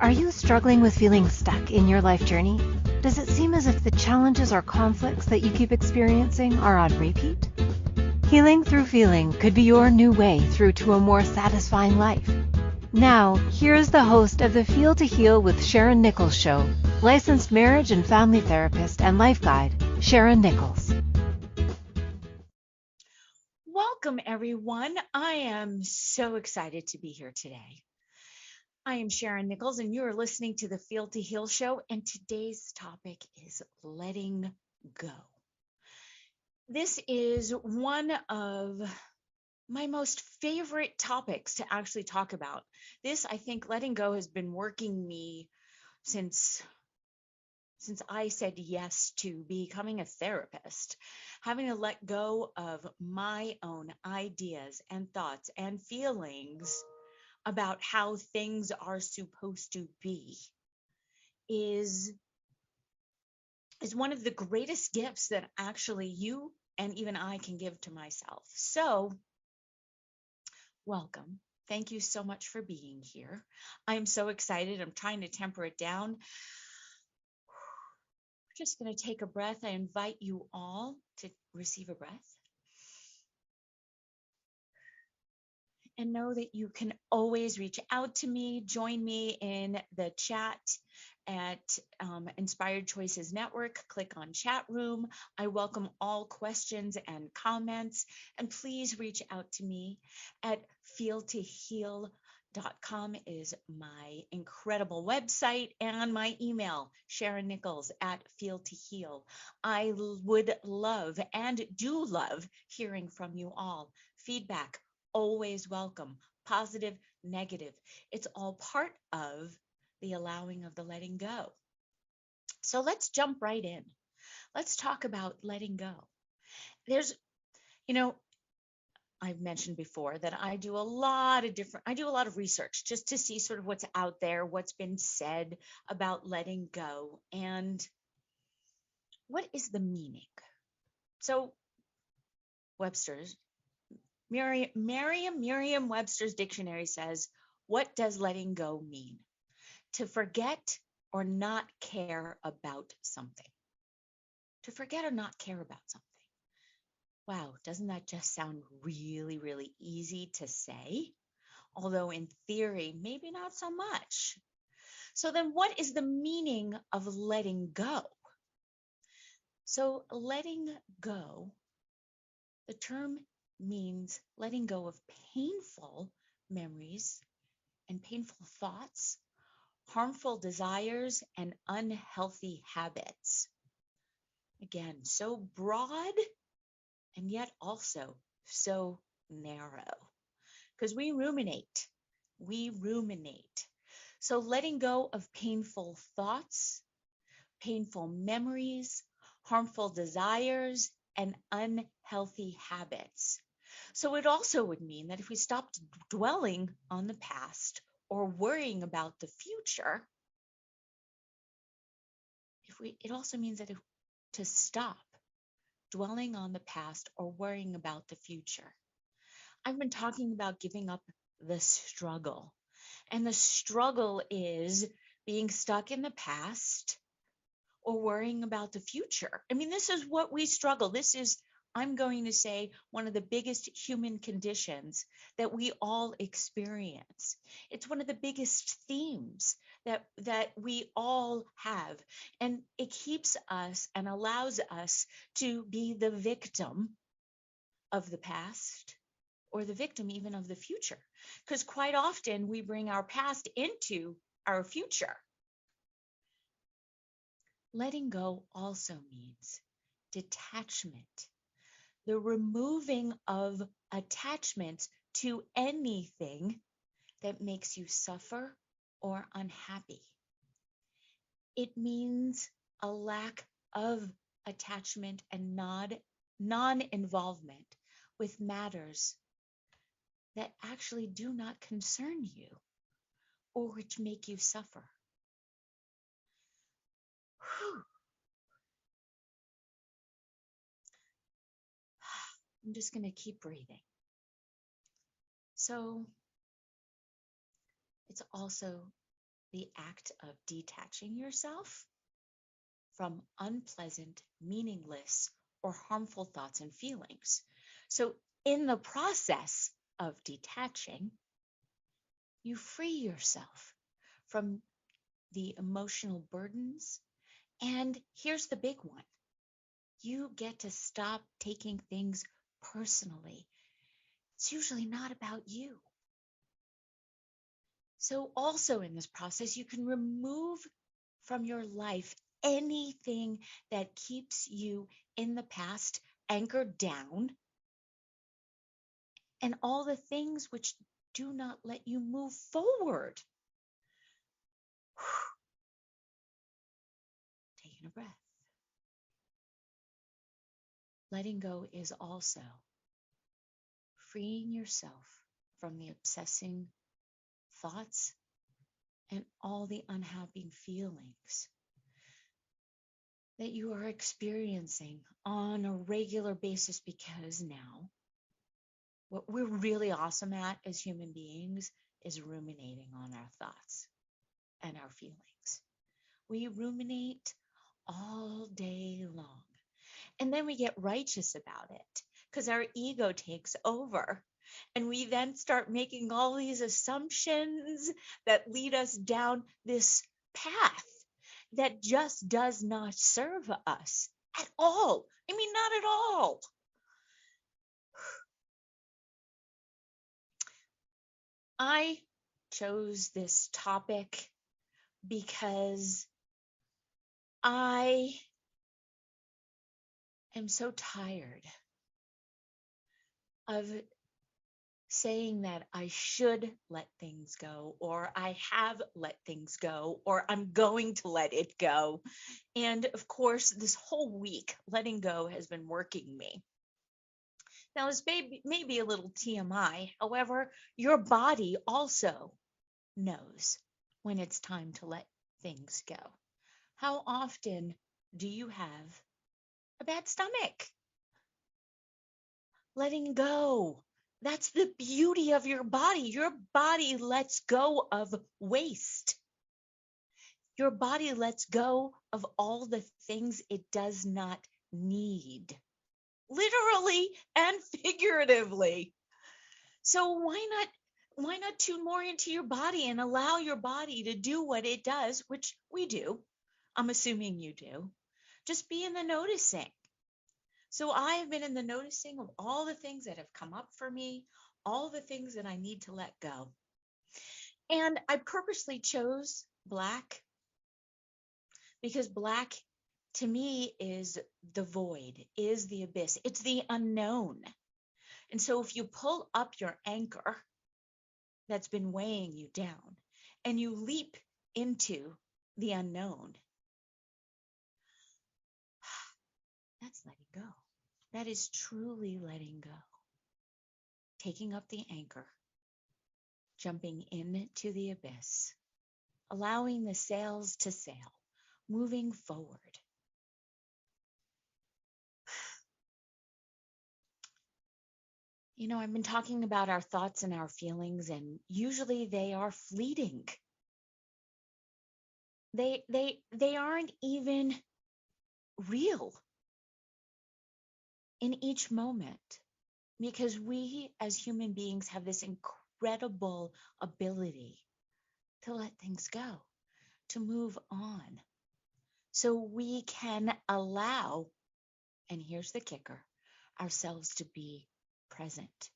Are you struggling with feeling stuck in your life journey? Does it seem as if the challenges or conflicts that you keep experiencing are on repeat? Healing through feeling could be your new way through to a more satisfying life. Now, here is the host of the Feel to Heal with Sharyn Nichols show, licensed marriage and family therapist and life guide, Sharyn Nichols. Welcome, everyone. I am so excited to be here today. I am Sharyn Nichols, and you are listening to the Feel to Heal show, and today's topic is letting go. This is one of my most favorite topics to actually talk about. This, I think, letting go has been working me since I said yes to becoming a therapist, having to let go of my own ideas and thoughts and feelings about how things are supposed to be is one of the greatest gifts that actually you and even I can give to myself. So, welcome. Thank you so much for being here. I'm so excited. I'm trying to temper it down. We're just going to take a breath. I invite you all to receive a breath. And know that you can always reach out to me, join me in the chat at Inspired Choices Network. Click on chat room. I welcome all questions and comments, and please reach out to me at feeltoheal.com is my incredible website, and my email, Sharyn Nichols at feeltoheal. I would love and do love hearing from you all. Feedback, always welcome, positive, negative. It's all part of the allowing of the letting go. So let's jump right in. Let's talk about letting go. I've mentioned before that I do a lot of research just to see sort of what's out there, what's been said about letting go, and what is the meaning. So Merriam-Webster's dictionary says, what does letting go mean? To forget or not care about something. To forget or not care about something. Wow, doesn't that just sound really, really easy to say? Although in theory, maybe not so much. So then what is the meaning of letting go? So letting go, the term means letting go of painful memories and painful thoughts, harmful desires, and unhealthy habits. Again, so broad and yet also so narrow, because we ruminate. So letting go of painful thoughts, painful memories, harmful desires, and unhealthy habits. So it also would mean that if we stopped dwelling on the past or worrying about the future, it also means that to stop dwelling on the past or worrying about the future. I've been talking about giving up the struggle, and the struggle is being stuck in the past or worrying about the future. I mean, this is what we struggle. This is, I'm going to say, one of the biggest human conditions that we all experience. It's one of the biggest themes that we all have. And it keeps us and allows us to be the victim of the past or the victim even of the future. Because quite often we bring our past into our future. Letting go also means detachment, the removing of attachment to anything that makes you suffer or unhappy. It means a lack of attachment and non-involvement with matters that actually do not concern you or which make you suffer. I'm just going to keep breathing. So it's also the act of detaching yourself from unpleasant, meaningless, or harmful thoughts and feelings. So, in the process of detaching, you free yourself from the emotional burdens. And here's the big one: you get to stop taking things personally. It's usually not about you. So, also in this process, you can remove from your life anything that keeps you in the past anchored down, and all the things which do not let you move forward. Taking a breath. Letting go is also freeing yourself from the obsessing thoughts and all the unhappy feelings that you are experiencing on a regular basis, because now what we're really awesome at as human beings is ruminating on our thoughts and our feelings. We ruminate all day long. And then we get righteous about it because our ego takes over. And we then start making all these assumptions that lead us down this path that just does not serve us at all. I mean, not at all. I chose this topic because I am so tired of saying that I should let things go, or I have let things go, or I'm going to let it go. And of course, this whole week, letting go has been working me. Now, this may be a little TMI. However, your body also knows when it's time to let things go. How often do you have a bad stomach? Letting go. That's the beauty of your body. Your body lets go of waste. Your body lets go of all the things it does not need, literally and figuratively. So why not tune more into your body and allow your body to do what it does, which we do. I'm assuming you do. Just be in the noticing. So I have been in the noticing of all the things that have come up for me, all the things that I need to let go. And I purposely chose black because black to me is the void, is the abyss. It's the unknown. And so if you pull up your anchor that's been weighing you down and you leap into the unknown, that's letting go. That is truly letting go. Taking up the anchor, jumping into the abyss, allowing the sails to sail, moving forward. You know, I've been talking about our thoughts and our feelings, and usually they are fleeting. They aren't even real in each moment, because we as human beings have this incredible ability to let things go, to move on. So we can allow, and here's the kicker, ourselves to be present,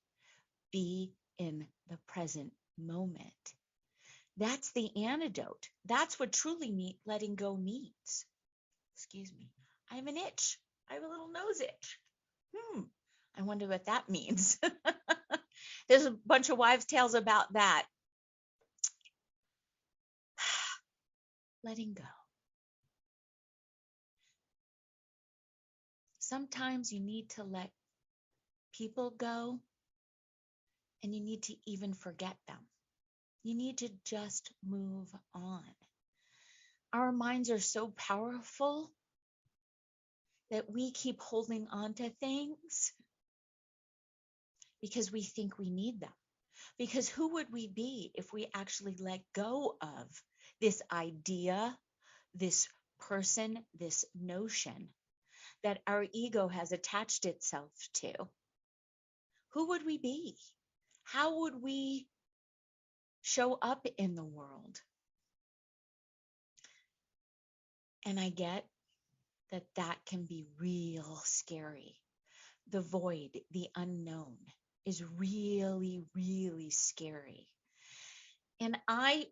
be in the present moment. That's the antidote. That's what truly letting go means. Excuse me. I have an itch. I have a little nose itch. I wonder what that means. There's a bunch of wives' tales about that. Letting go. Sometimes you need to let people go, and you need to even forget them. You need to just move on. Our minds are so powerful that we keep holding on to things because we think we need them. Because who would we be if we actually let go of this idea, this person, this notion that our ego has attached itself to, who would we be? How would we show up in the world? And I get that that can be real scary. The void, the unknown is really, really scary. And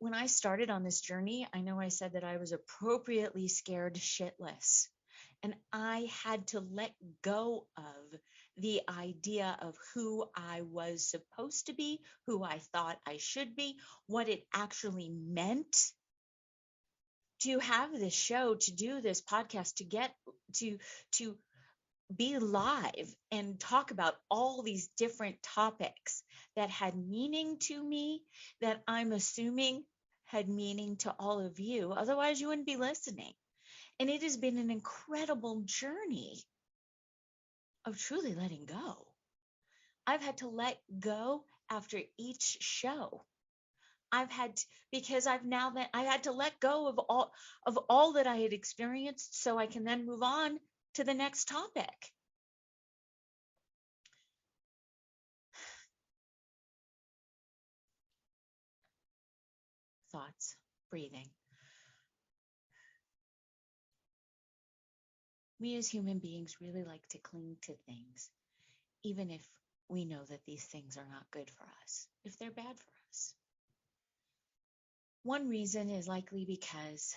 when I started on this journey, I know I said that I was appropriately scared shitless. And I had to let go of the idea of who I was supposed to be, who I thought I should be, what it actually meant to have this show, to do this podcast, to get to be live and talk about all these different topics that had meaning to me, that I'm assuming had meaning to all of you. Otherwise, you wouldn't be listening. And it has been an incredible journey of truly letting go. I've had to let go after each show. Because I had to let go of all that I had experienced so I can then move on to the next topic. Thoughts, breathing. We as human beings really like to cling to things, even if we know that these things are not good for us, if they're bad for us. One reason is likely because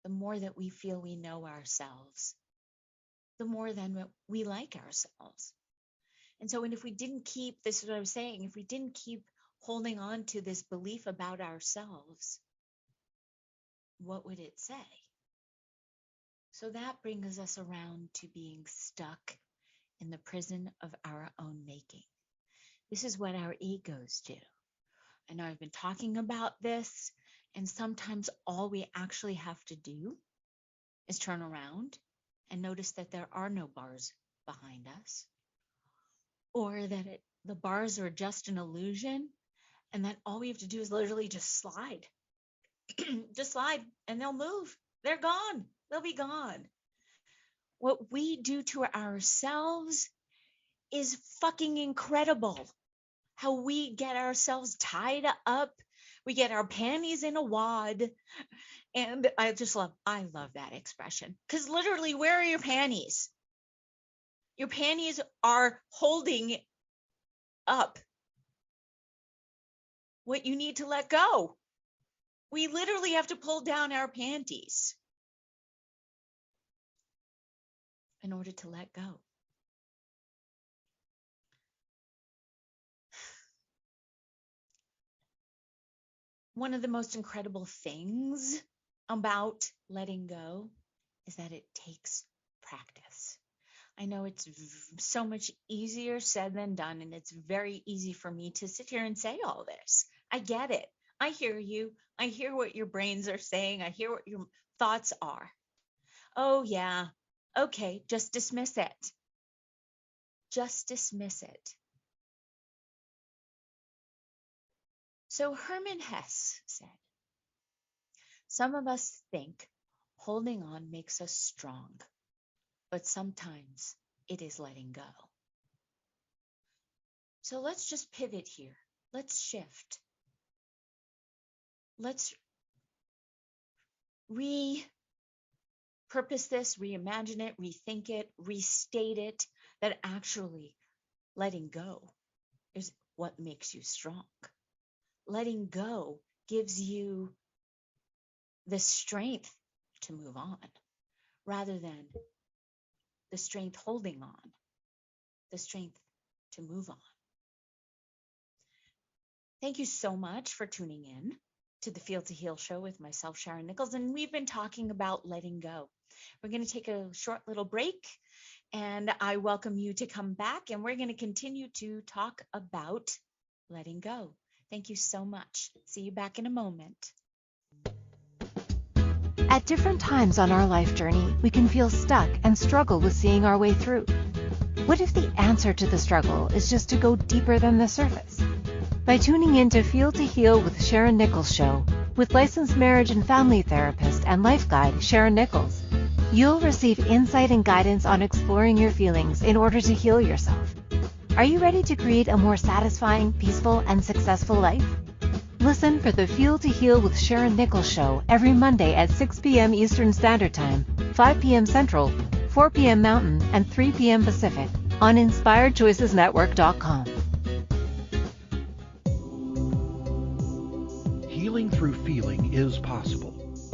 the more that we feel we know ourselves, the more then we like ourselves. And so, if we didn't keep, this is what I was saying, if we didn't keep holding on to this belief about ourselves, what would it say? So that brings us around to being stuck in the prison of our own making. This is what our egos do. I know I've been talking about this, and sometimes all we actually have to do is turn around and notice that there are no bars behind us, or that the bars are just an illusion, and that all we have to do is literally just slide. Just slide, and they'll move. They're gone. They'll be gone. What we do to ourselves is fucking incredible. How we get ourselves tied up. We get our panties in a wad. And I love that expression. Because literally, where are your panties? Your panties are holding up what you need to let go. We literally have to pull down our panties in order to let go. One of the most incredible things about letting go is that it takes practice. I know it's so much easier said than done, and it's very easy for me to sit here and say all this. I get it. I hear you. I hear what your brains are saying. I hear what your thoughts are. Oh, yeah. Okay, just dismiss it. Just dismiss it. So Hermann Hesse said, some of us think holding on makes us strong, but sometimes it is letting go. So let's just pivot here. Let's shift. Let's repurpose this, reimagine it, rethink it, restate it, that actually letting go is what makes you strong. Letting go gives you the strength to move on rather than the strength holding on, the strength to move on. Thank you so much for tuning in to the Feel to Heal show with myself, Sharyn Nichols, and we've been talking about letting go. We're going to take a short little break, and I welcome you to come back, and we're going to continue to talk about letting go. Thank you so much. See you back in a moment. At different times on our life journey, we can feel stuck and struggle with seeing our way through. What if the answer to the struggle is just to go deeper than the surface? By tuning in to Feel to Heal with Sharyn Nichols show, with licensed marriage and family therapist and life guide Sharyn Nichols. You'll receive insight and guidance on exploring your feelings in order to heal yourself. Are you ready to create a more satisfying, peaceful, and successful life? Listen for the Feel to Heal with Sharyn Nichols show every Monday at 6 p.m. Eastern Standard Time, 5 p.m. Central, 4 p.m. Mountain, and 3 p.m. Pacific on InspiredChoicesNetwork.com. Healing through feeling is possible.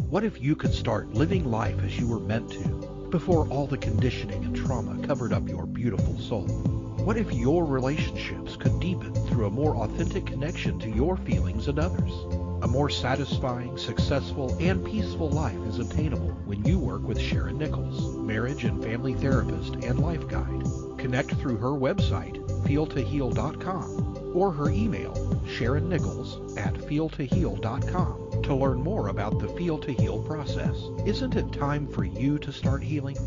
What if you could start living life as you were meant to, before all the conditioning and trauma covered up your beautiful soul? What if your relationships could deepen through a more authentic connection to your feelings and others? A more satisfying, successful, and peaceful life is attainable when you work with Sharyn Nichols, marriage and family therapist and life guide. Connect through her website, feeltoheal.com, or her email, SharynNichols@feeltoheal.com, to learn more about the Feel to Heal process. Isn't it time for you to start healing?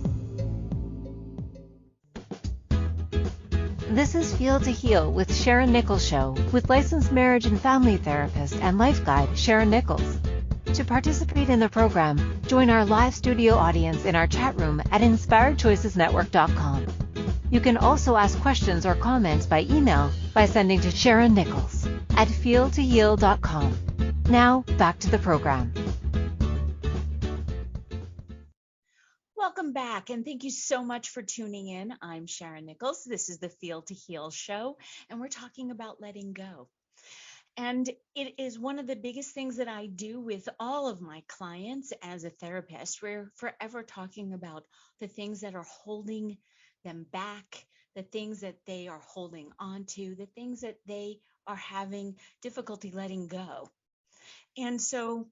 This is Feel to Heal with Sharyn Nichols show with licensed marriage and family therapist and life guide Sharyn Nichols. To participate in the program, join our live studio audience in our chat room at InspiredChoicesNetwork.com. You can also ask questions or comments by email by sending to SharynNichols@feeltoheal.com. Now, back to the program. Welcome back, and thank you so much for tuning in. I'm Sharyn Nichols. This is the Feel to Heal show, and we're talking about letting go. And it is one of the biggest things that I do with all of my clients as a therapist. We're forever talking about the things that are holding them back, the things that they are holding on to, the things that they are having difficulty letting go. And so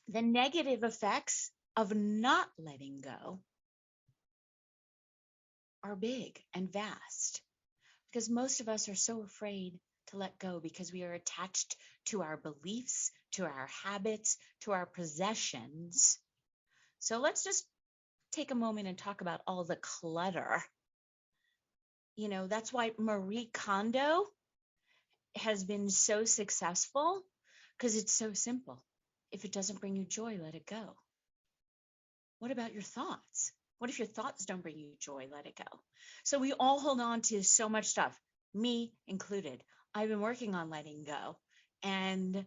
the negative effects of not letting go are big and vast, because most of us are so afraid to let go because we are attached to our beliefs, to our habits, to our possessions. So let's just take a moment and talk about all the clutter. You know, that's why Marie Kondo has been so successful, because it's so simple. If it doesn't bring you joy, let it go. What about your thoughts? What if your thoughts don't bring you joy? Let it go. So we all hold on to so much stuff, me included. I've been working on letting go, and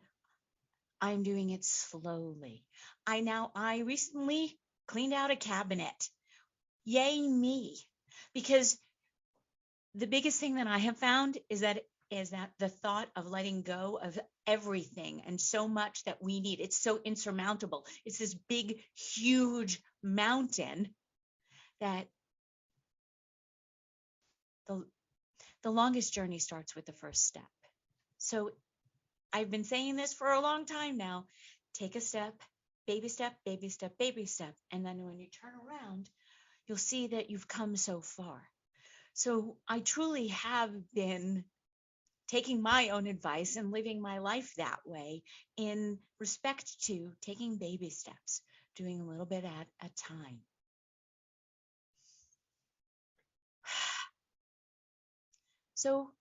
I'm doing it slowly. I recently cleaned out a cabinet. Yay me. Because the biggest thing that I have found is that the thought of letting go of everything and so much that we need, it's so insurmountable. It's this big, huge mountain that the longest journey starts with the first step. So I've been saying this for a long time now. Take a step, baby step, baby step, baby step. And then when you turn around, you'll see that you've come so far. So I truly have been taking my own advice and living my life that way in respect to taking baby steps, doing a little bit at a time. So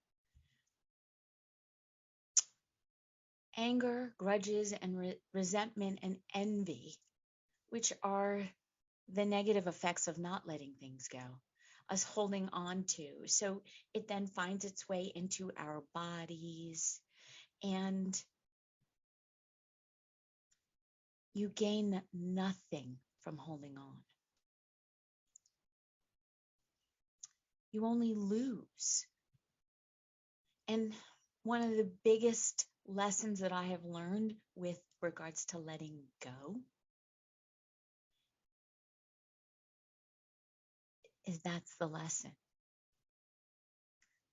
anger, grudges, and resentment and envy, which are the negative effects of not letting things go, us holding on to. So it then finds its way into our bodies, and you gain nothing from holding on. You only lose. And one of the biggest lessons that I have learned with regards to letting go is that's the lesson.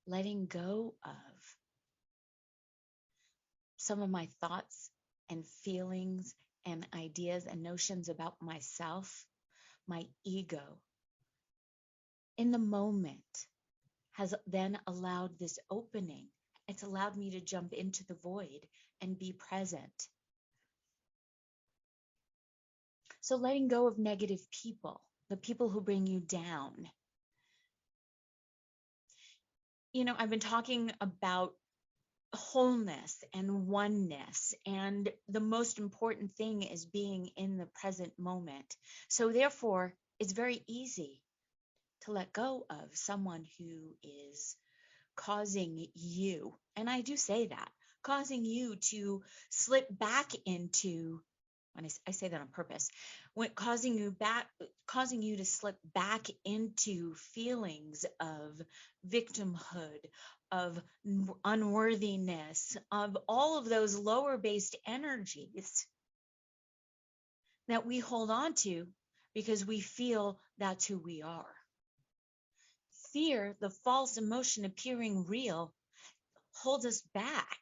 Letting go of some of my thoughts and feelings and ideas and notions about myself, my ego, in the moment has then allowed this opening. It's allowed me to jump into the void and be present. So letting go of negative people, the people who bring you down. You know, I've been talking about wholeness and oneness. And the most important thing is being in the present moment. So therefore, it's very easy to let go of someone who is causing you, and I do say that, causing you to slip back into, when I say that on purpose, when causing you to slip back into feelings of victimhood, of unworthiness, of all of those lower based energies that we hold on to because we feel that's who we are. Fear, the false emotion appearing real, holds us back,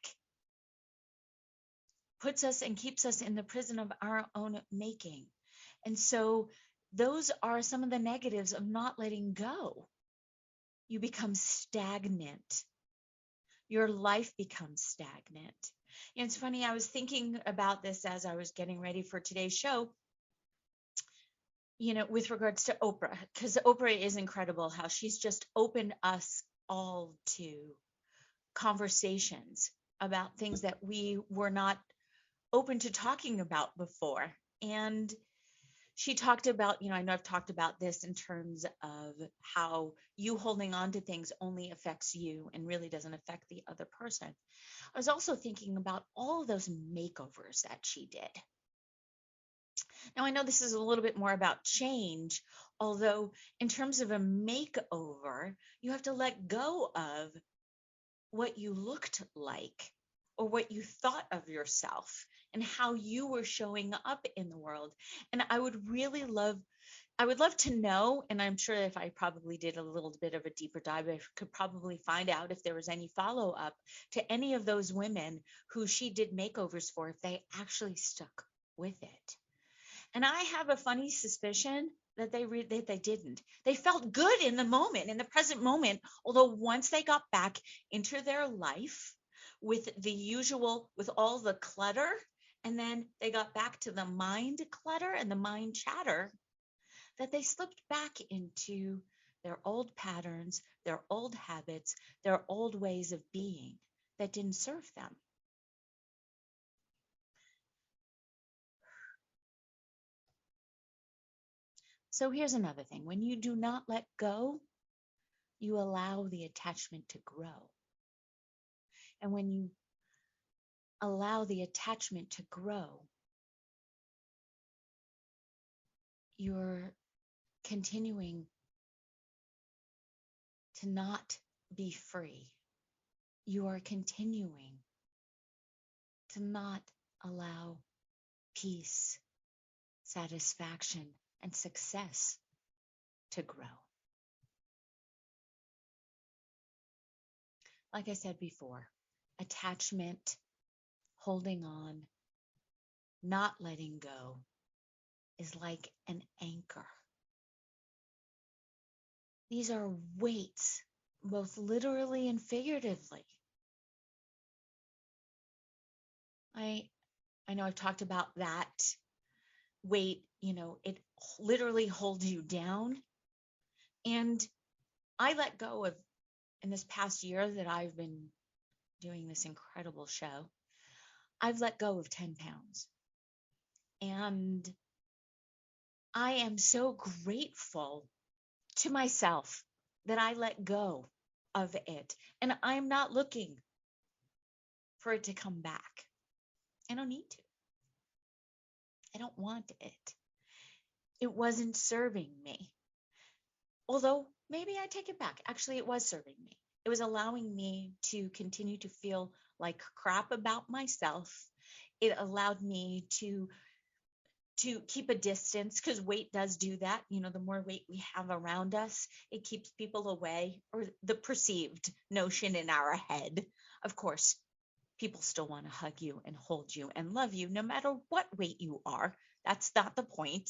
puts us and keeps us in the prison of our own making. And so those are some of the negatives of not letting go. You become stagnant. Your life becomes stagnant. And it's funny, I was thinking about this as I was getting ready for today's show, with regards to Oprah, because Oprah is incredible how she's just opened us all to conversations about things that we were not open to talking about before. And she talked about, I know I've talked about this in terms of how you holding on to things only affects you and really doesn't affect the other person. I was also thinking about all of those makeovers that she did. Now, I know this is a little bit more about change, although in terms of a makeover, you have to let go of what you looked like or what you thought of yourself and how you were showing up in the world. And I would love to know, and I'm sure if I probably did a little bit of a deeper dive, I could probably find out if there was any follow-up to any of those women who she did makeovers for, if they actually stuck with it. And I have a funny suspicion that they didn't. They felt good in the moment, in the present moment, although once they got back into their life with all the clutter, and then they got back to the mind clutter and the mind chatter, that they slipped back into their old patterns, their old habits, their old ways of being that didn't serve them. So here's another thing. When you do not let go, you allow the attachment to grow. And when you allow the attachment to grow, you're continuing to not be free. You are continuing to not allow peace, satisfaction, and success to grow. Like I said before, attachment, holding on, not letting go is like an anchor. These are weights, both literally and figuratively. I know I've talked about that weight, it literally holds you down. And I let go of, in this past year that I've been doing this incredible show, I've let go of 10 pounds. And I am so grateful to myself that I let go of it. And I'm not looking for it to come back. I don't need to. I don't want it. It wasn't serving me. Although maybe I take it back. Actually, it was serving me. It was allowing me to continue to feel like crap about myself. It allowed me to keep a distance, because weight does do that. The more weight we have around us, it keeps people away, or the perceived notion in our head. Of course, people still want to hug you and hold you and love you no matter what weight you are. That's not the point.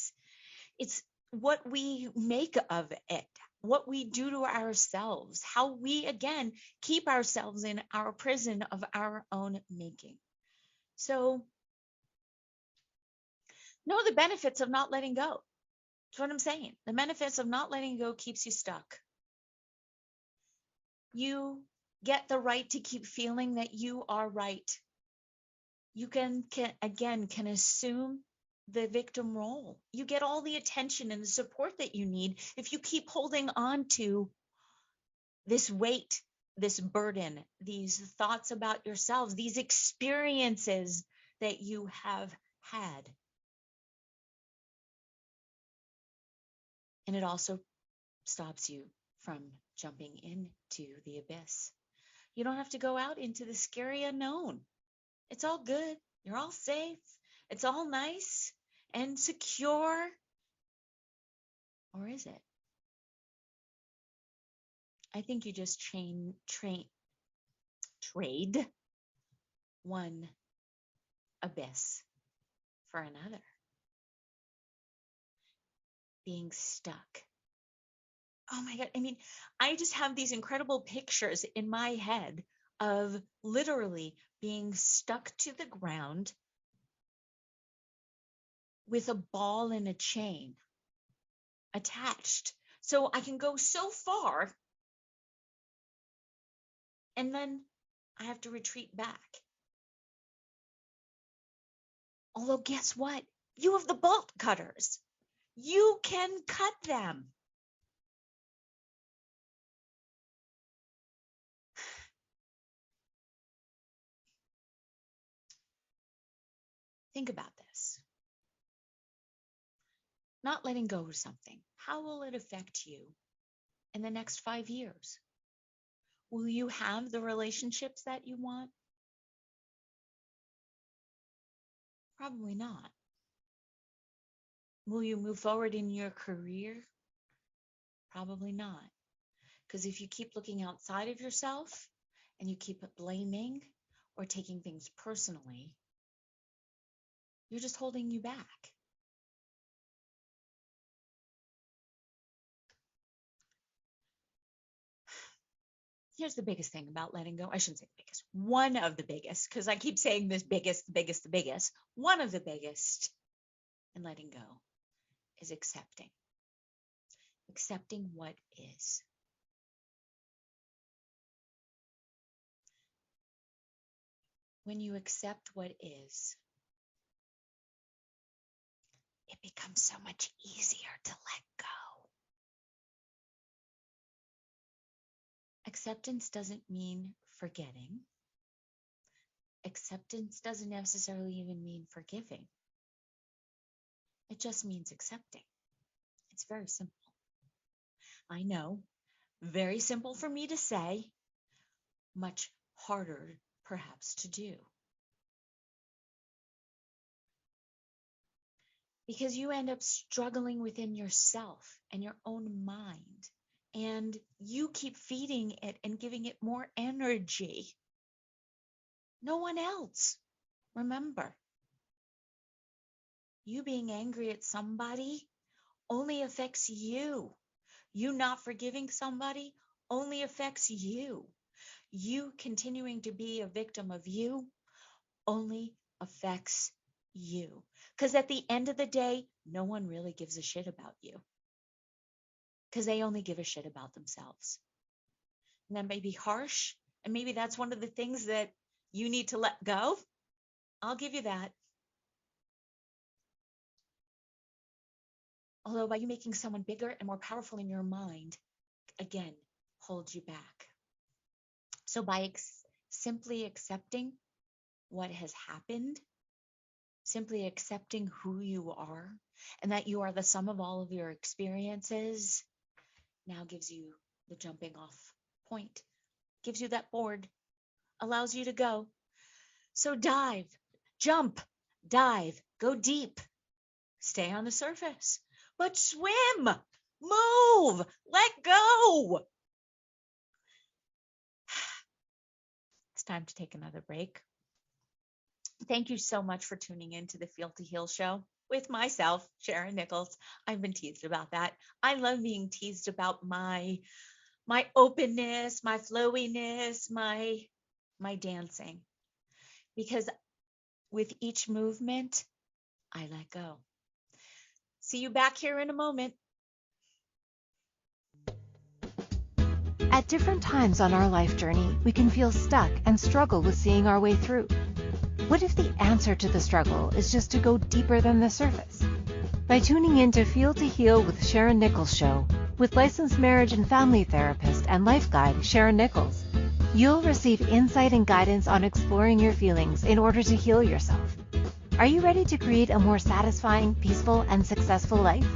It's what we make of it, what we do to ourselves, how we, again, keep ourselves in our prison of our own making. So know the benefits of not letting go. That's what I'm saying. The benefits of not letting go keeps you stuck. You get the right to keep feeling that you are right. You can assume the victim role. You get all the attention and the support that you need if you keep holding on to this weight, this burden, these thoughts about yourselves, these experiences that you have had. And it also stops you from jumping into the abyss. You don't have to go out into the scary unknown. It's all good. You're all safe. It's all nice and secure. Or is it? I think you just trade one abyss for another. Being stuck. Oh my God. I mean, I just have these incredible pictures in my head of literally being stuck to the ground with a ball and a chain attached. So I can go so far and then I have to retreat back. Although guess what? You have the bolt cutters. You can cut them. Think about this. Not letting go of something. How will it affect you in the next 5 years? Will you have the relationships that you want? Probably not. Will you move forward in your career? Probably not. Because if you keep looking outside of yourself and you keep blaming or taking things personally, you're just holding you back. Here's the biggest thing about letting go. I shouldn't say the biggest. One of the biggest, because I keep saying this biggest, the biggest, the biggest. One of the biggest in letting go is accepting. Accepting what is. When you accept what is, it becomes so much easier to let go. Acceptance doesn't mean forgetting. Acceptance doesn't necessarily even mean forgiving. It just means accepting. It's very simple. I know, very simple for me to say, much harder perhaps to do. Because you end up struggling within yourself and your own mind. And you keep feeding it and giving it more energy. No one else. Remember, you being angry at somebody only affects you. You not forgiving somebody only affects you. You continuing to be a victim of you only affects you. Because at the end of the day, no one really gives a shit about you. Because they only give a shit about themselves. And that may be harsh, and maybe that's one of the things that you need to let go. I'll give you that. Although by you making someone bigger and more powerful in your mind, again, holds you back. So by simply accepting what has happened, simply accepting who you are, and that you are the sum of all of your experiences, now gives you the jumping off point, gives you that board, allows you to go. So dive, jump, dive, go deep, stay on the surface, but swim, move, let go. It's time to take another break. Thank you so much for tuning in to the Feel to Heal show with myself, Sharyn Nichols. I've been teased about that. I love being teased about my openness, my flowiness, my dancing. Because with each movement, I let go. See you back here in a moment. At different times on our life journey, we can feel stuck and struggle with seeing our way through. What if the answer to the struggle is just to go deeper than the surface? By tuning in to Feel to Heal with Sharyn Nichols show, with licensed marriage and family therapist and life guide Sharyn Nichols, you'll receive insight and guidance on exploring your feelings in order to heal yourself. Are you ready to create a more satisfying, peaceful, and successful life?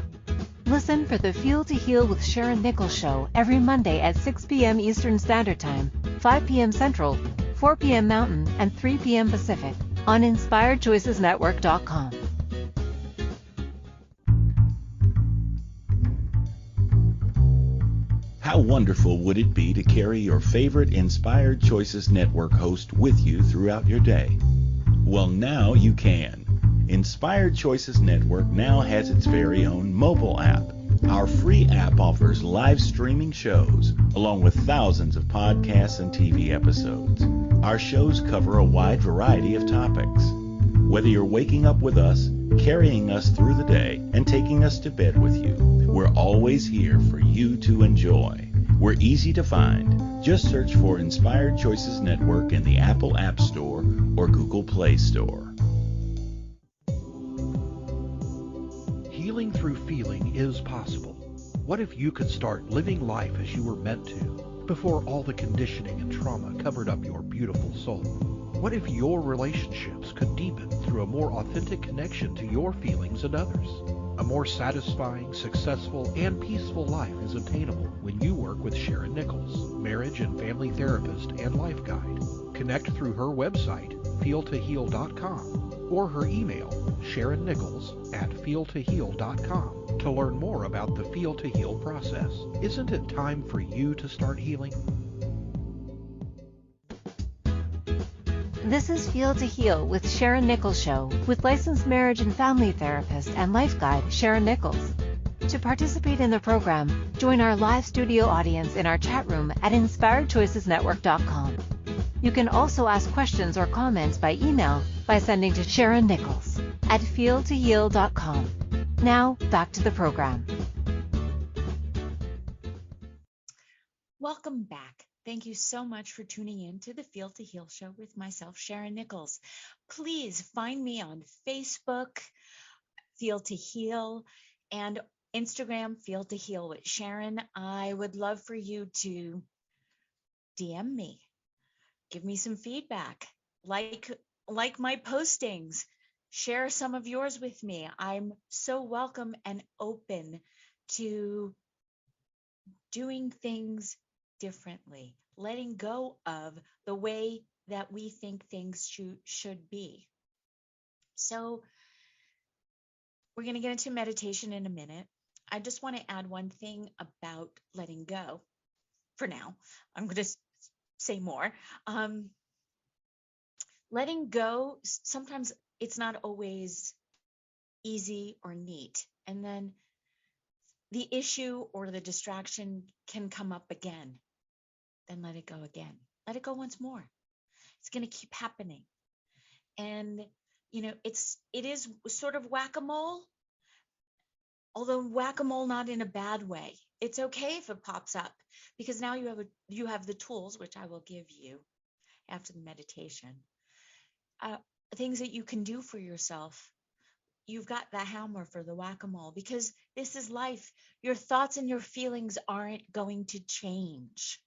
Listen for the Feel to Heal with Sharyn Nichols show every Monday at 6 p.m. Eastern Standard Time, 5 p.m. Central, 4 p.m. Mountain, and 3 p.m. Pacific on InspiredChoicesNetwork.com. How wonderful would it be to carry your favorite Inspired Choices Network host with you throughout your day? Well, now you can. Inspired Choices Network now has its very own mobile app. Our free app offers live streaming shows, along with thousands of podcasts and TV episodes. Our shows cover a wide variety of topics. Whether you're waking up with us, carrying us through the day, and taking us to bed with you, we're always here for you to enjoy. We're easy to find. Just search for Inspired Choices Network in the Apple App Store or Google Play Store. Healing through feeling is possible. What if you could start living life as you were meant to before all the conditioning and trauma covered up your beautiful soul? What if your relationships could deepen through a more authentic connection to your feelings and others? A more satisfying, successful, and peaceful life is obtainable when you work with Sharyn Nichols, marriage and family therapist and life guide. Connect through her website, feeltoheal.com, or her email, SharynNichols@feeltoheal.com, to learn more about the Feel to Heal process. Isn't it time for you to start healing? This is Feel to Heal with Sharyn Nichols show, with licensed marriage and family therapist and life guide Sharyn Nichols. To participate in the program, join our live studio audience in our chat room at InspiredChoicesNetwork.com. You can also ask questions or comments by email by sending to SharynNichols@feeltoheal.com. Now, back to the program. Welcome back. Thank you so much for tuning in to the Feel to Heal show with myself, Sharyn Nichols. Please find me on Facebook, Feel to Heal, and Instagram, Feel to Heal with Sharyn. I would love for you to DM me, give me some feedback, like my postings, share some of yours with me. I'm so welcome and open to doing things differently, letting go of the way that we think things should be. So we're going to get into meditation in a minute. I just want to add one thing about letting go for now. I'm going to say more. Letting go, sometimes it's not always easy or neat. And then the issue or the distraction can come up again. Then let it go again. Let it go once more. It's going to keep happening. And, it is sort of whack-a-mole, although whack-a-mole not in a bad way. It's okay if it pops up, because now you have the tools, which I will give you after the meditation, things that you can do for yourself. You've got the hammer for the whack-a-mole, because this is life. Your thoughts and your feelings aren't going to change.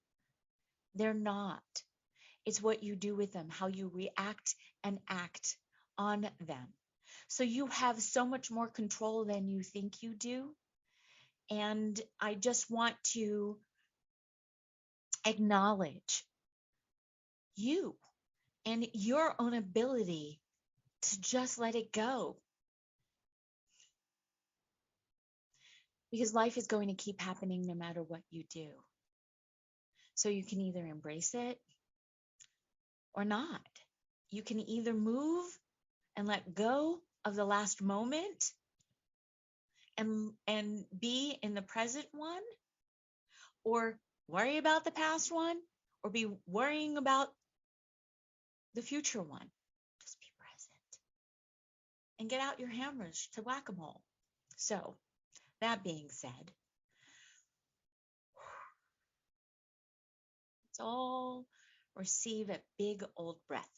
They're not. It's what you do with them, how you react and act on them. So you have so much more control than you think you do. And I just want to acknowledge you and your own ability to just let it go. Because life is going to keep happening no matter what you do. So you can either embrace it or not. You can either move and let go of the last moment and be in the present one, or worry about the past one, or be worrying about the future one. Just be present and get out your hammers to whack-a-mole. So that being said, Let's all receive a big old breath.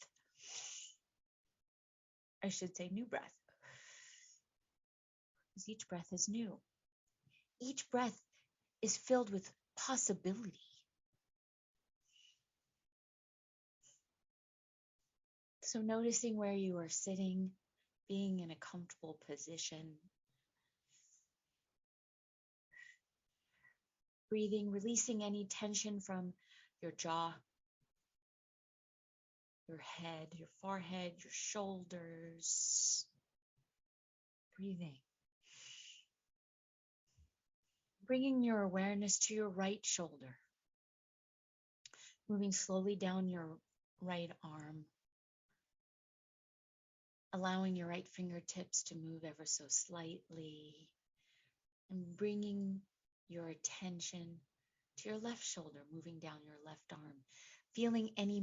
I should say new breath, because each breath is new. Each breath is filled with possibility. So noticing where you are sitting, being in a comfortable position, breathing, releasing any tension from your jaw, your head, your forehead, your shoulders. Breathing. Bringing your awareness to your right shoulder. Moving slowly down your right arm. Allowing your right fingertips to move ever so slightly. And bringing your attention to your left shoulder, moving down your left arm. Feeling any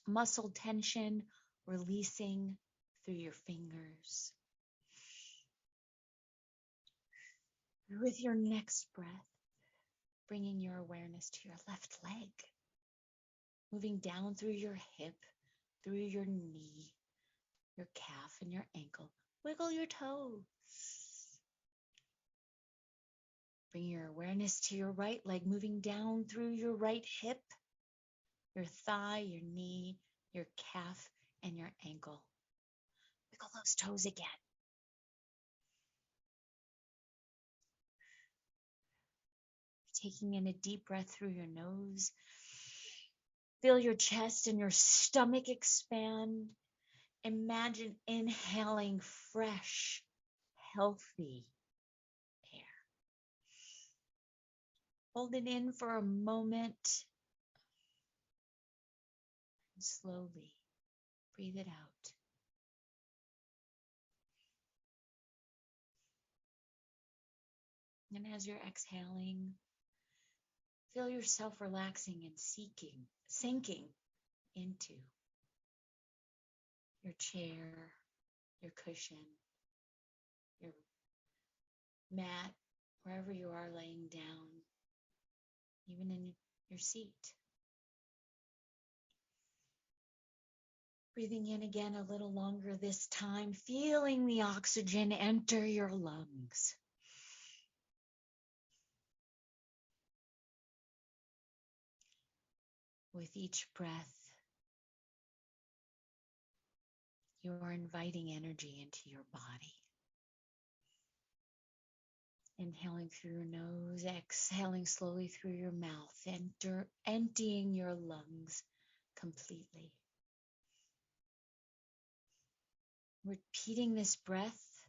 muscle tension releasing through your fingers. With your next breath, bringing your awareness to your left leg, moving down through your hip, through your knee, your calf, and your ankle. Wiggle your toes. Bring your awareness to your right leg, moving down through your right hip, your thigh, your knee, your calf, and your ankle. Wiggle those toes again. Taking in a deep breath through your nose. Feel your chest and your stomach expand. Imagine inhaling fresh, healthy air. Hold it in for a moment. And slowly breathe it out. And as you're exhaling, feel yourself relaxing and sinking into your chair, your cushion, your mat, wherever you are laying down, even in your seat. Breathing in again a little longer this time, feeling the oxygen enter your lungs. With each breath, you are inviting energy into your body. Inhaling through your nose, exhaling slowly through your mouth, emptying your lungs completely. Repeating this breath,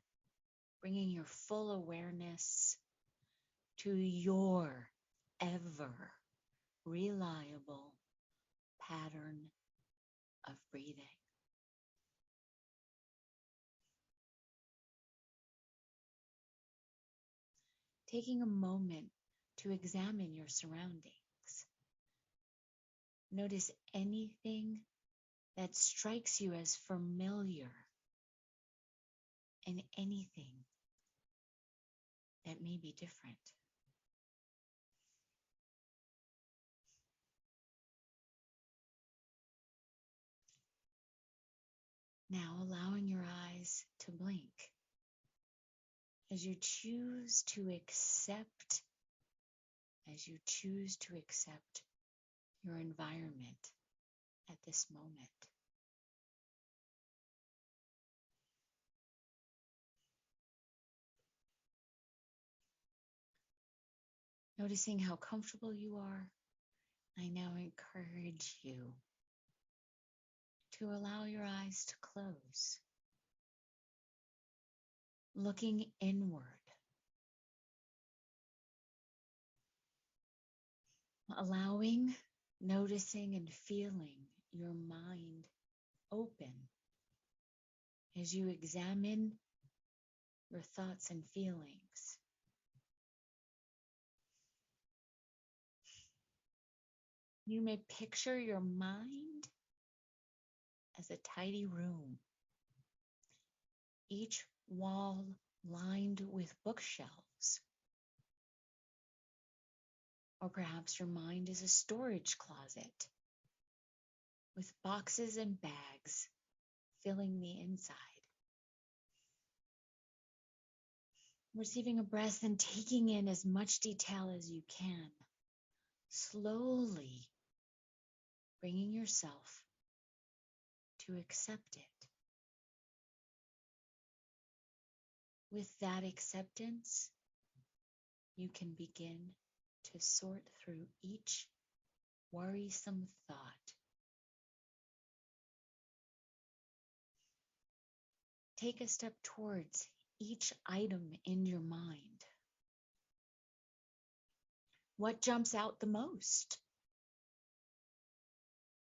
bringing your full awareness to your ever reliable pattern of breathing. Taking a moment to examine your surroundings. Notice anything that strikes you as familiar and anything that may be different. Now allowing your eyes to blink as you choose to accept your environment at this moment. Noticing how comfortable you are, I now encourage you to allow your eyes to close, looking inward, allowing, noticing, and feeling your mind open as you examine your thoughts and feelings. You may picture your mind as a tidy room, each wall lined with bookshelves, Or perhaps your mind is a storage closet with boxes and bags filling the inside. Receiving a breath and taking in as much detail as you can. Slowly bringing yourself to accept it. With that acceptance, you can begin to sort through each worrisome thought. Take a step towards each item in your mind. What jumps out the most?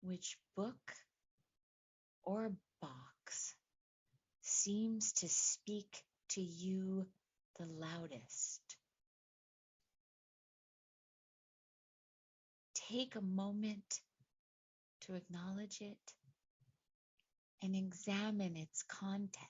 Which book or box seems to speak to you the loudest? Take a moment to acknowledge it and examine its contents.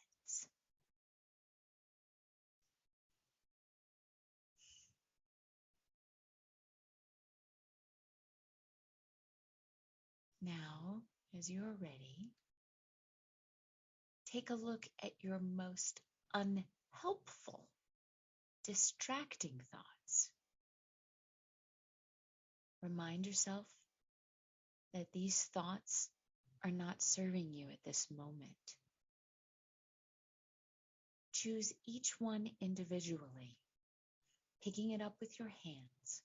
Now, as you're ready, take a look at your most unhelpful, distracting thoughts. Remind yourself that these thoughts are not serving you at this moment. Choose each one individually, picking it up with your hands.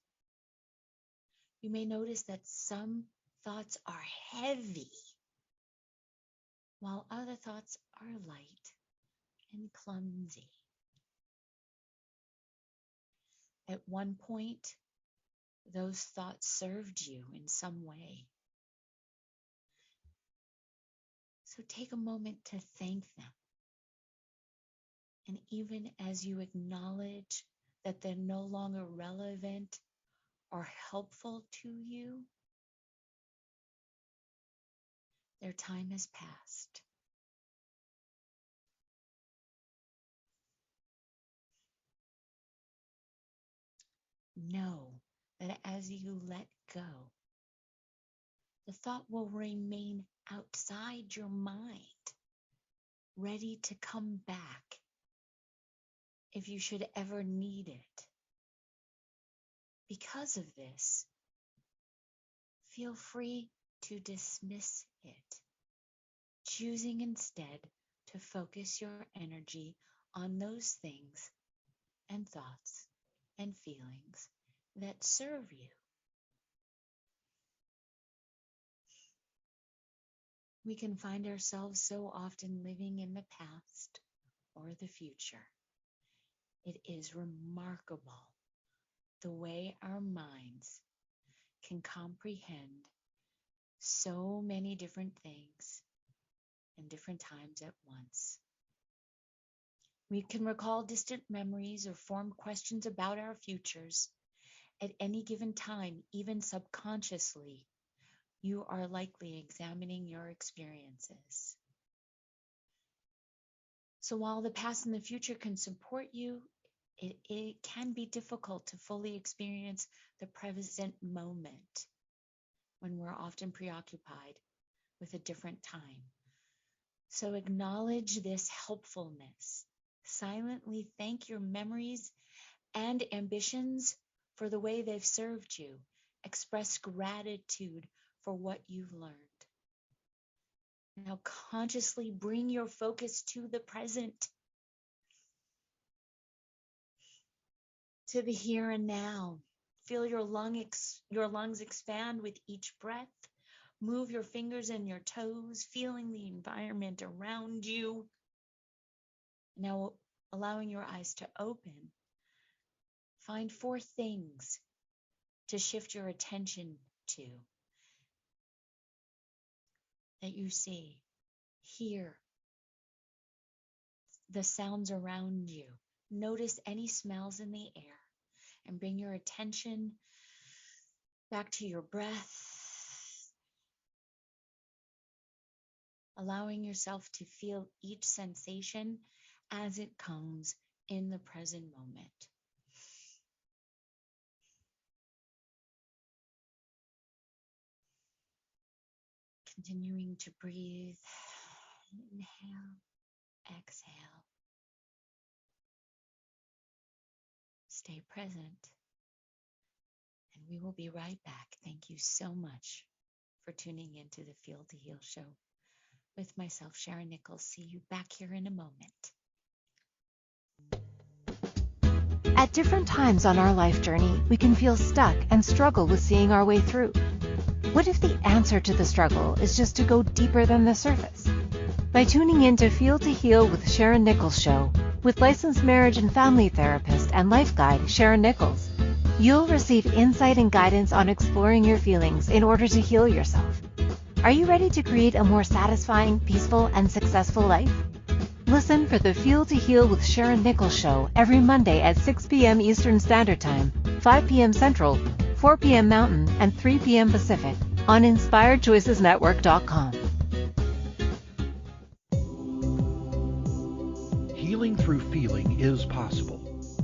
You may notice that some thoughts are heavy, while other thoughts are light and clumsy. At one point, those thoughts served you in some way. So take a moment to thank them. And even as you acknowledge that they're no longer relevant or helpful to you, their time has passed. Know that as you let go, the thought will remain outside your mind, ready to come back if you should ever need it. Because of this, feel free to dismiss it, choosing instead to focus your energy on those things and thoughts and feelings that serve you. We can find ourselves so often living in the past or the future. It is remarkable the way our minds can comprehend so many different things in different times at once. We can recall distant memories or form questions about our futures at any given time, even subconsciously. You are likely examining your experiences. So while the past and the future can support you, it can be difficult to fully experience the present moment when we're often preoccupied with a different time. So acknowledge this helpfulness. Silently thank your memories and ambitions for the way they've served you. Express gratitude for what you've learned. Now consciously bring your focus to the present, to the here and now. Feel your lungs expand with each breath. Move your fingers and your toes, feeling the environment around you. Now allowing your eyes to open. Find 4 things to shift your attention to that you see, hear, the sounds around you. Notice any smells in the air and bring your attention back to your breath, allowing yourself to feel each sensation as it comes in the present moment. Continuing to breathe. Inhale, exhale. Stay present. And we will be right back. Thank you so much for tuning into the Feel to Heal show with myself, Sharyn Nichols. See you back here in a moment. At different times on our life journey, we can feel stuck and struggle with seeing our way through. What if the answer to the struggle is just to go deeper than the surface? By tuning in to Feel to Heal with Sharyn Nichols show, with licensed marriage and family therapist and life guide Sharyn Nichols, you'll receive insight and guidance on exploring your feelings in order to heal yourself. Are you ready to create a more satisfying, peaceful, and successful life? Listen for the Feel to Heal with Sharyn Nichols show every Monday at 6 p.m. Eastern Standard Time, 5 p.m. Central, 4 p.m. Mountain, and 3 p.m. Pacific on InspiredChoicesNetwork.com. Healing through feeling is possible.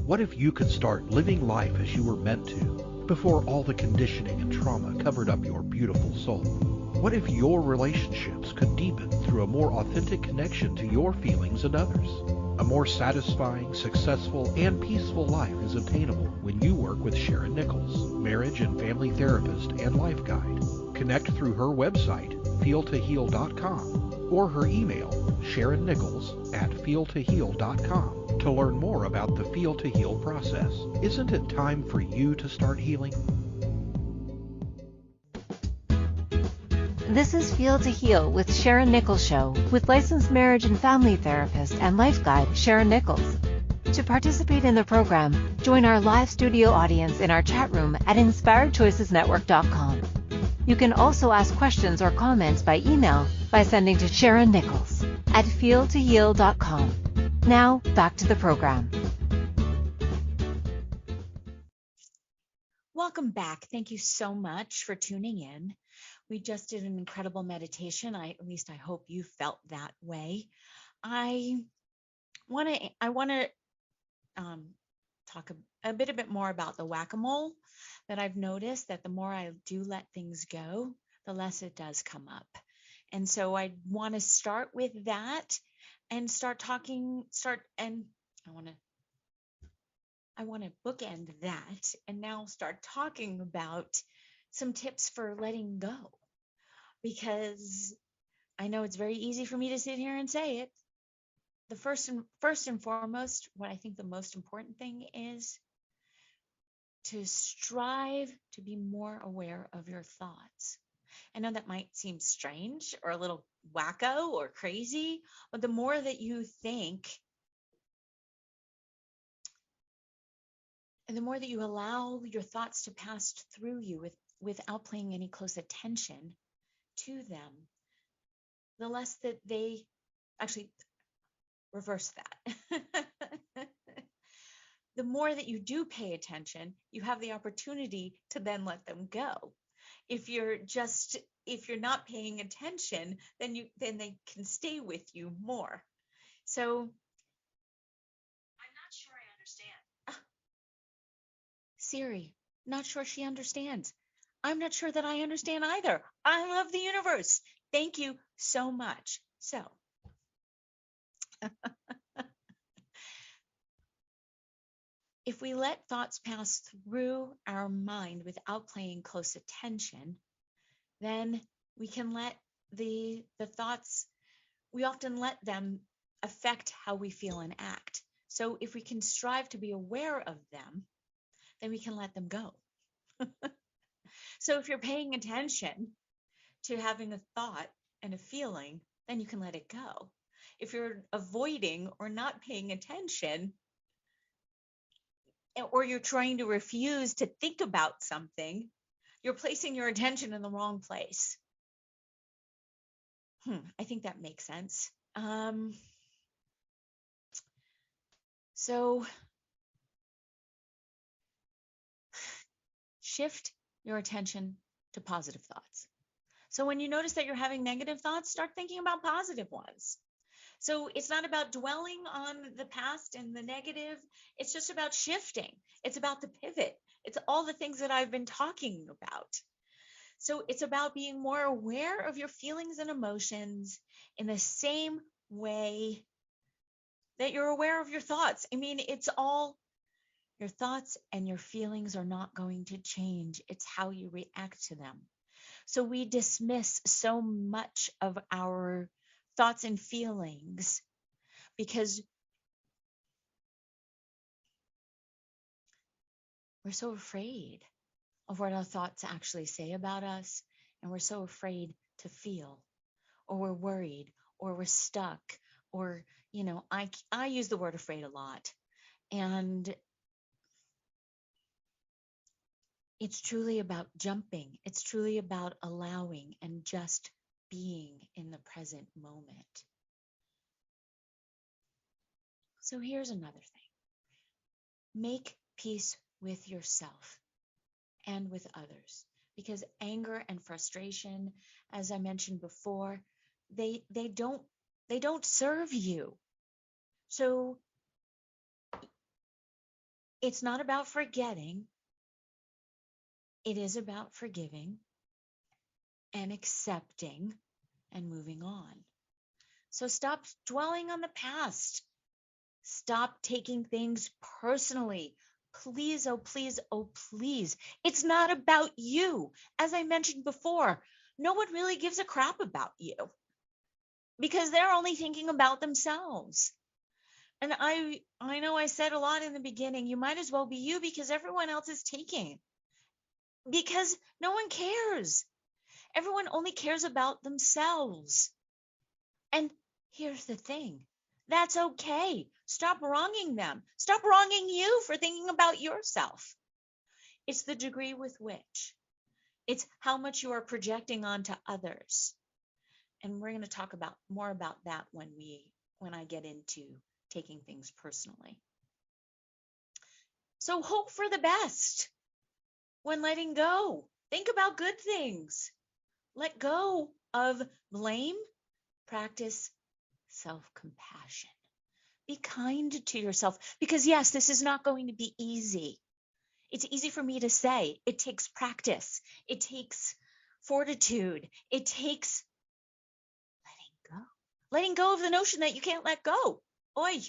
What if you could start living life as you were meant to before all the conditioning and trauma covered up your beautiful soul? What if your relationships could deepen through a more authentic connection to your feelings and others? A more satisfying, successful, and peaceful life is obtainable when you work with Sharyn Nichols, marriage and family therapist and life guide. Connect through her website, feeltoheal.com, or her email, SharynNichols@feeltoheal.com, to learn more about the Feel to Heal process. Isn't it time for you to start healing? This is Feel to Heal with Sharyn Nichols show, with licensed marriage and family therapist and life guide Sharyn Nichols. To participate in the program, join our live studio audience in our chat room at InspiredChoicesNetwork.com. You can also ask questions or comments by email by sending to SharynNichols@feeltoheal.com. Now, back to the program. Welcome back. Thank you so much for tuning in. We just did an incredible meditation. At least I hope you felt that way. I want to talk a bit more about the whack-a-mole, that I've noticed that the more I do let things go, the less it does come up. And so I want to start with that and I want to bookend that and now start talking about some tips for letting go, because I know it's very easy for me to sit here and say it. The first and foremost, what I think the most important thing is to strive to be more aware of your thoughts. I know that might seem strange or a little wacko or crazy, but the more that you think and the more that you allow your thoughts to pass through you without paying any close attention to them, the less that they actually reverse that. The more that you do pay attention, you have the opportunity to then let them go. If you're not paying attention, then they can stay with you more. So I'm not sure I understand. Siri, not sure she understands. I'm not sure that I understand either. I love the universe. Thank you so much. So if we let thoughts pass through our mind without paying close attention, then we can let the thoughts, we often let them affect how we feel and act. So if we can strive to be aware of them, then we can let them go. So if you're paying attention to having a thought and a feeling, then you can let it go. If you're avoiding or not paying attention, or you're trying to refuse to think about something, you're placing your attention in the wrong place. I think that makes sense. So shift your attention to positive thoughts. So when you notice that you're having negative thoughts, start thinking about positive ones. So it's not about dwelling on the past and the negative. It's just about shifting. It's about the pivot. It's all the things that I've been talking about. So it's about being more aware of your feelings and emotions in the same way that you're aware of your thoughts. I mean, it's all your thoughts and your feelings are not going to change. It's how you react to them. So we dismiss so much of our thoughts and feelings because we're so afraid of what our thoughts actually say about us. And we're so afraid to feel, or we're worried, or we're stuck, or, I use the word afraid a lot. And it's truly about jumping. It's truly about allowing and just being in the present moment. So here's another thing. Make peace with yourself and with others, because anger and frustration, as I mentioned before, they don't serve you. So it's not about forgetting. It is about forgiving and accepting and moving on. So stop dwelling on the past. Stop taking things personally. Please, oh, please, oh, please. It's not about you. As I mentioned before, no one really gives a crap about you because they're only thinking about themselves. And I know I said a lot in the beginning, you might as well be you because everyone else is taking. Because no one cares. Everyone only cares about themselves. And here's the thing. That's okay. Stop wronging them. Stop wronging you for thinking about yourself. It's the degree with which. It's how much you are projecting onto others. And we're going to talk more about that when I get into taking things personally. So hope for the best when letting go. Think about good things. Let go of blame. Practice self-compassion. Be kind to yourself because, yes, this is not going to be easy. It's easy for me to say. It takes practice. It takes fortitude. It takes letting go. Letting go of the notion that you can't let go. Oy.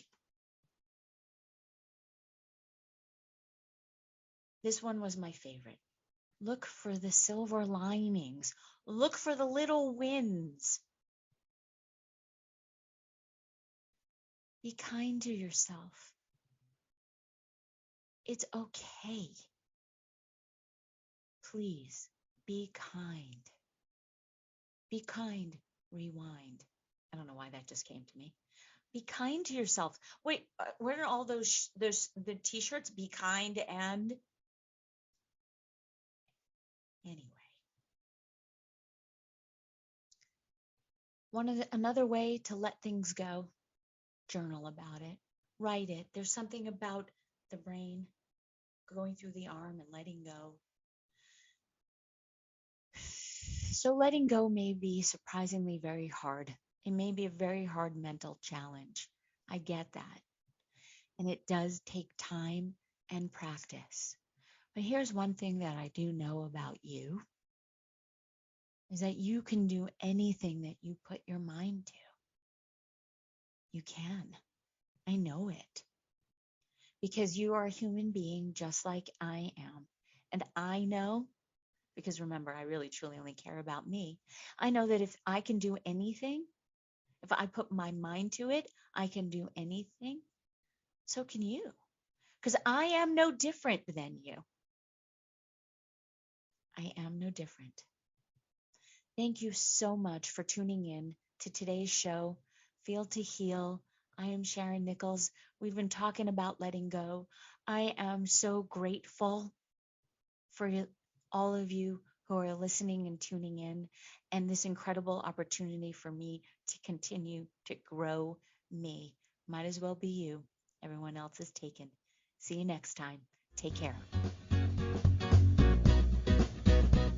This one was my favorite. Look for the silver linings. Look for the little wins. Be kind to yourself. It's okay. Please be kind. Be kind. Rewind. I don't know why that just came to me. Be kind to yourself. Wait, where are all those the t-shirts? Be kind and anyway. Another way to let things go, journal about it, write it. There's something about the brain going through the arm and letting go. So letting go may be surprisingly very hard. It may be a very hard mental challenge. I get that. And it does take time and practice. But here's one thing that I do know about you, is that you can do anything that you put your mind to. You can. I know it. Because you are a human being just like I am. And I know, because remember, I really truly only care about me. I know that if I can do anything, if I put my mind to it, I can do anything. So can you. Because I am no different than you. I am no different. Thank you so much for tuning in to today's show, Feel to Heal. I am Sharyn Nichols. We've been talking about letting go. I am so grateful for all of you who are listening and tuning in, and this incredible opportunity for me to continue to grow me. Might as well be you. Everyone else is taken. See you next time. Take care.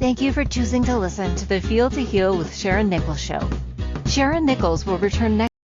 Thank you for choosing to listen to the Feel to Heal with Sharyn Nichols show. Sharyn Nichols will return next